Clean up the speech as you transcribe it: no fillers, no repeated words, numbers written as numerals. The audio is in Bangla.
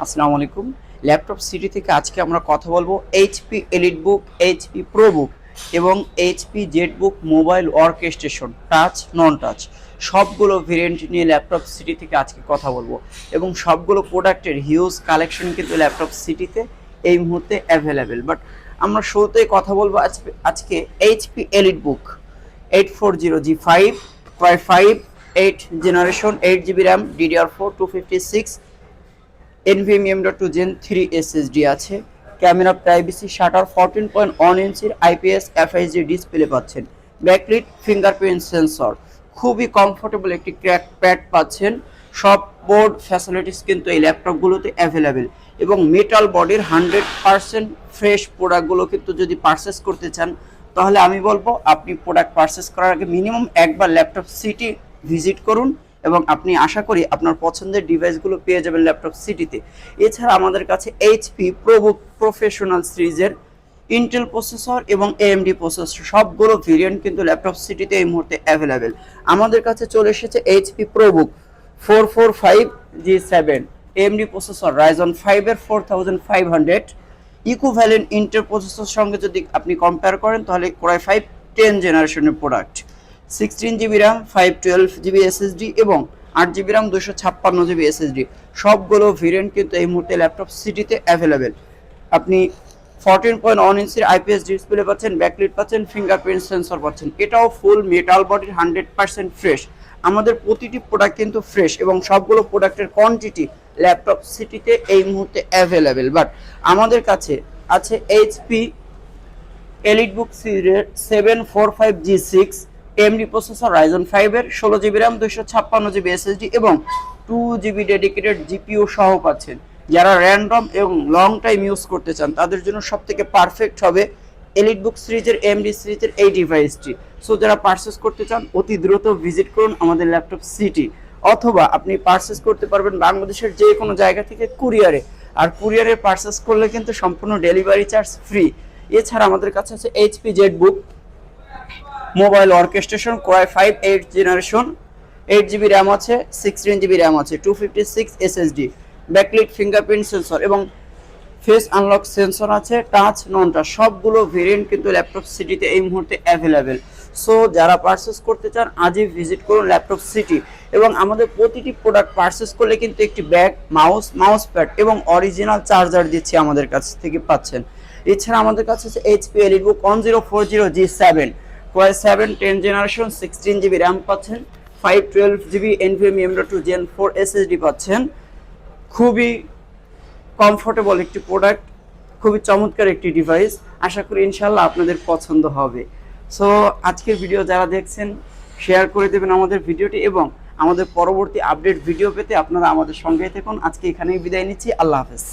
আসসালামু আলাইকুম। ল্যাপটপ সিটি থেকে আজকে আমরা কথা বলবো এইচপি এলিট বুক, এইচপি প্রো বুক এবং HP Z book mobile workstation touch নন টাচ সবগুলো ভেরিয়েন্ট নিয়ে ল্যাপটপ সিটি থেকে আজকে কথা বলবো এবং সবগুলো প্রোডাক্টের হিউজ কালেকশন কিন্তু ল্যাপটপ সিটিতে এই মুহূর্তে অ্যাভেলেবেল। বাট আমরা শুরুতেই কথা বলবো আজকে এইচপি এলিট বুক 840G5 Core 5 8 generation 8GB RAM DDR4 256 NVMe M.2 Gen 3 SSD আছে। ক্যামেরা প্রাইভেসি শাটার 14.1 ইঞ্চির IPS FHD ডিসপ্লে পাচ্ছেন। ব্যাকলিট ফিঙ্গারপ্রিন্ট সেন্সর, খুবই কমফোর্টেবল একটি ক্র্যাক প্যাড পাচ্ছেন। সব বোর্ড ফ্যাসিলিটিস কিন্তু এই ল্যাপটপগুলোতে অ্যাভেলেবেল এবং মেটাল বডির 100% ফ্রেশ প্রোডাক্টগুলো কিন্তু যদি পারচেস করতে চান তাহলে আমি বলবো আপনি প্রোডাক্ট পারচেস করার আগে মিনিমাম একবার ল্যাপটপ সিটি ভিজিট করুন এবং আপনি আশা করি আপনার পছন্দের ডিভাইসগুলো পেয়ে যাবেন ল্যাপটপ সিটিতে। এছাড়া আমাদের কাছে এইচপি প্রোবুক প্রফেশনাল সিরিজের ইন্টেল প্রসেসর এবং এএমডি প্রসেসর সবগুলো ভেরিয়েন্ট কিন্তু ল্যাপটপ সিটিতে এই মুহূর্তে অ্যাভেলেবেল। আমাদের কাছে চলে এসেছে HP ProBook 445G7 AMD processor Ryzen 5 এর 4500 ইকুইভ্যালেন্ট ইন্টেল প্রসেসর সঙ্গে যদি আপনি কম্পেয়ার করেন তাহলে কোরাই 5 10 জেনারেশনের product. 16GB RAM 512GB SSD এবং 8GB র্যাম 256GB SSD সবগুলো ভেরিয়েন্ট কিন্তু এই মুহূর্তে ল্যাপটপ সিটিতে অ্যাভেলেবেল। আপনি 14.1 ইঞ্চির IPS ডিসপ্লে পাচ্ছেন, ব্যাকলিট পাচ্ছেন, ফিঙ্গারপ্রিন্ট সেন্সর পাচ্ছেন। এটাও ফুল মেটাল বডির 100% ফ্রেশ। আমাদের প্রতিটি প্রোডাক্ট কিন্তু ফ্রেশ এবং সবগুলো প্রোডাক্টের কোয়ান্টিটি ল্যাপটপ সিটিতে এই মুহূর্তে অ্যাভেলেবেল। বাট আমাদের কাছে আছে এইচপি এলিট বুক সিরিজের 745G6 AMD প্রসেসর রাইজন 5 এর 16GB র্যাম 256GB SSD এবং 2GB ডেডিকেটেড জিপিইউ সহ পাচ্ছেন। যারা র্যান্ডম এবং লং টাইম ইউজ করতে চান তাদের জন্য সবথেকে পারফেক্ট হবে এলিট বুক সিরিজের AMD সিরিজের এই ডিভাইসটি। সো যারা পারচেস করতে চান অতি দ্রুত ভিজিট করুন আমাদের ল্যাপটপ সিটি, অথবা আপনি পারচেস করতে পারবেন বাংলাদেশের যে কোনো জায়গা থেকে কুরিয়ারে। আর কুরিয়ারে পারচেস করলে কিন্তু সম্পূর্ণ ডেলিভারি চার্জ ফ্রি। এছাড়া আমাদের কাছে আছে HP Z book mobile orchestration core i 5 8 generation 8GB RAM আছে, 16GB র্যাম আছে, 256 SSD, ব্যাকলিট ফিঙ্গারপ্রিন্ট সেন্সর এবং ফেস আনলক সেন্সর আছে, টাচ নন টাচ সবগুলো ভেরিয়েন্ট কিন্তু ল্যাপটপ সিটিতে এই মুহূর্তে অ্যাভেলেবেল। সো যারা পারচেস করতে চান আজই ভিজিট করুন ল্যাপটপ সিটি এবং আমাদের প্রতিটি প্রোডাক্ট পারচেস করলে কিন্তু একটি ব্যাগ, মাউস প্যাড এবং অরিজিনাল চার্জার দিচ্ছি আমাদের কাছ থেকে পাচ্ছেন। এছাড়া আমাদের কাছে আছে এইচপি এলিট বুক 1040G7 Core 7 10 generation 16GB RAM পাচ্ছেন, 512GB NVMe M.2 Gen 4 SSD পাচ্ছেন। খুবই কমফোর্টেবল একটি প্রোডাক্ট, খুবই চমৎকার একটি ডিভাইস। আশা করি ইনশাল্লাহ আপনাদের পছন্দ হবে। সো আজকের ভিডিও যারা দেখছেন শেয়ার করে দেবেন আমাদের ভিডিওটি এবং আমাদের পরবর্তী আপডেট ভিডিও পেতে আপনারা আমাদের সঙ্গেই থাকুন। আজকে এখানেই বিদায় নিচ্ছি। আল্লাহ হাফেজ।